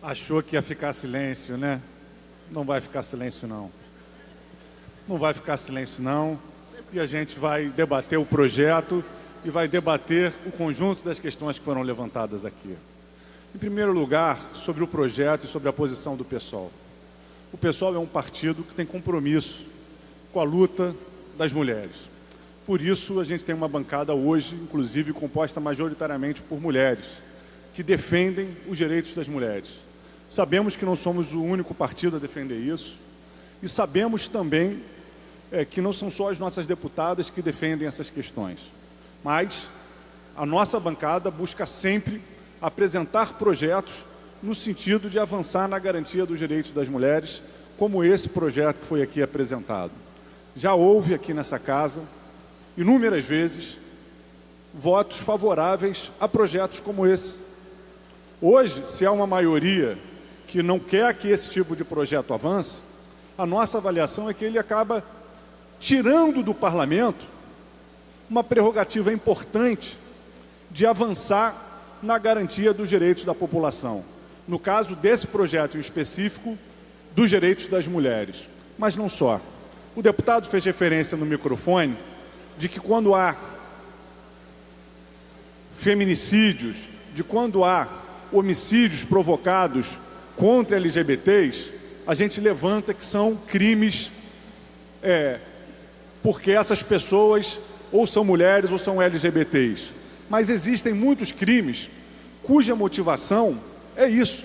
Achou que ia ficar silêncio, né? Não vai ficar silêncio, não. Não vai ficar silêncio, não. E a gente vai debater o projeto e vai debater o conjunto das questões que foram levantadas aqui. Em primeiro lugar, sobre o projeto e sobre a posição do PSOL. O PSOL é um partido que tem compromisso com a luta das mulheres. Por isso, a gente tem uma bancada hoje, inclusive, composta majoritariamente por mulheres, que defendem os direitos das mulheres. Sabemos que não somos o único partido a defender isso e sabemos também que não são só as nossas deputadas que defendem essas questões. Mas a nossa bancada busca sempre apresentar projetos no sentido de avançar na garantia dos direitos das mulheres, como esse projeto que foi aqui apresentado. Já houve aqui nessa casa, inúmeras vezes, votos favoráveis a projetos como esse. Hoje, se há uma maioria que não quer que esse tipo de projeto avance, a nossa avaliação é que ele acaba tirando do parlamento uma prerrogativa importante de avançar na garantia dos direitos da população. No caso desse projeto em específico, dos direitos das mulheres. Mas não só. O deputado fez referência no microfone de que quando há feminicídios, de quando há homicídios provocados contra LGBTs, a gente levanta que são crimes porque essas pessoas ou são mulheres ou são LGBTs. Mas existem muitos crimes cuja motivação é isso.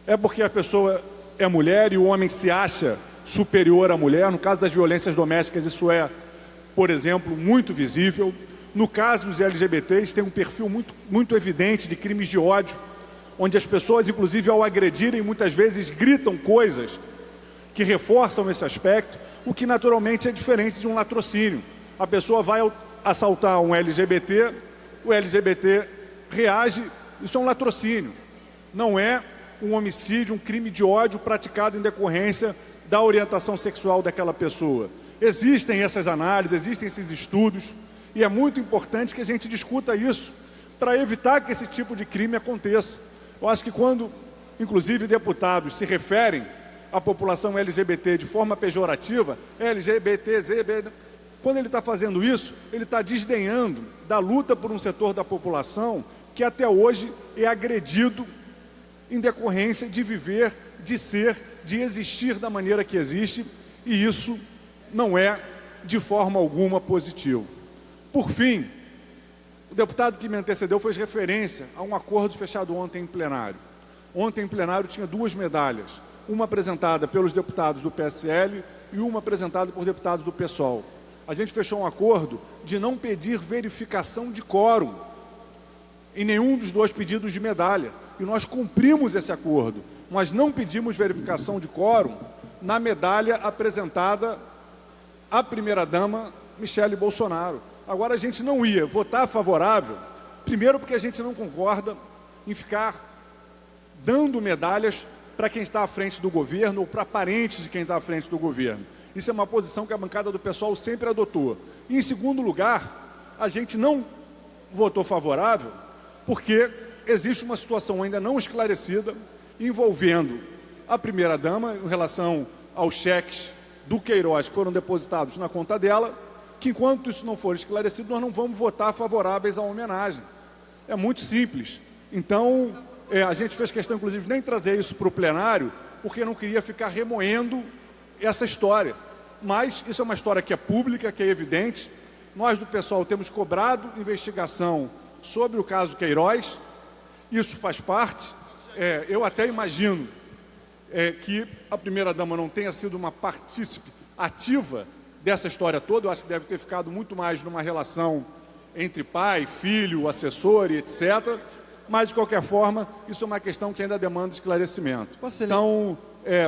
É porque a pessoa é mulher e o homem se acha superior à mulher. No caso das violências domésticas, isso é, por exemplo, muito visível. No caso dos LGBTs, tem um perfil muito evidente de crimes de ódio, onde as pessoas, inclusive, ao agredirem, muitas vezes gritam coisas que reforçam esse aspecto, o que naturalmente é diferente de um latrocínio. A pessoa vai assaltar um LGBT, o LGBT reage, isso é um latrocínio. Não é um homicídio, um crime de ódio praticado em decorrência da orientação sexual daquela pessoa. Existem essas análises, existem esses estudos, e é muito importante que a gente discuta isso para evitar que esse tipo de crime aconteça. Eu acho que quando, inclusive, deputados se referem à população LGBT de forma pejorativa, LGBT, ZB, quando ele está fazendo isso, ele está desdenhando da luta por um setor da população que até hoje é agredido em decorrência de viver, de ser, de existir da maneira que existe, e isso não é de forma alguma positivo. Por fim, o deputado que me antecedeu fez referência a um acordo fechado ontem em plenário. Ontem em plenário tinha duas medalhas, uma apresentada pelos deputados do PSL e uma apresentada por deputados do PSOL. A gente fechou um acordo de não pedir verificação de quórum em nenhum dos dois pedidos de medalha. E nós cumprimos esse acordo. Nós não pedimos verificação de quórum na medalha apresentada à primeira-dama Michele Bolsonaro. Agora, a gente não ia votar favorável, primeiro porque a gente não concorda em ficar dando medalhas para quem está à frente do governo ou para parentes de quem está à frente do governo. Isso é uma posição que a bancada do PSOL sempre adotou. E, em segundo lugar, a gente não votou favorável porque existe uma situação ainda não esclarecida envolvendo a primeira-dama em relação aos cheques do Queiroz que foram depositados na conta dela, que enquanto isso não for esclarecido, nós não vamos votar favoráveis à homenagem. É muito simples. Então, a gente fez questão, inclusive, nem trazer isso para o plenário, porque não queria ficar remoendo essa história. Mas isso é uma história que é pública, que é evidente. Nós do PSOL temos cobrado investigação sobre o caso Queiroz. Isso faz parte. Eu até imagino que a primeira-dama não tenha sido uma partícipe ativa dessa história toda. Eu acho que deve ter ficado muito mais numa relação entre pai, filho, assessor e etc. Mas, de qualquer forma, isso é uma questão que ainda demanda esclarecimento. Então,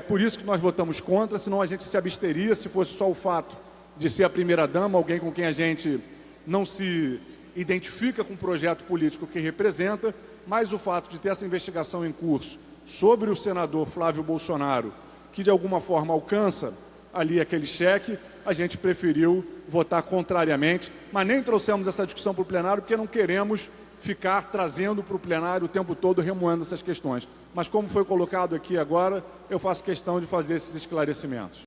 por isso que nós votamos contra, senão a gente se absteria se fosse só o fato de ser a primeira-dama, alguém com quem a gente não se identifica com o projeto político que representa, mas o fato de ter essa investigação em curso sobre o senador Flávio Bolsonaro, que de alguma forma alcança ali aquele cheque, a gente preferiu votar contrariamente, mas nem trouxemos essa discussão para o plenário porque não queremos ficar trazendo para o plenário o tempo todo, remoendo essas questões. Mas como foi colocado aqui agora, eu faço questão de fazer esses esclarecimentos.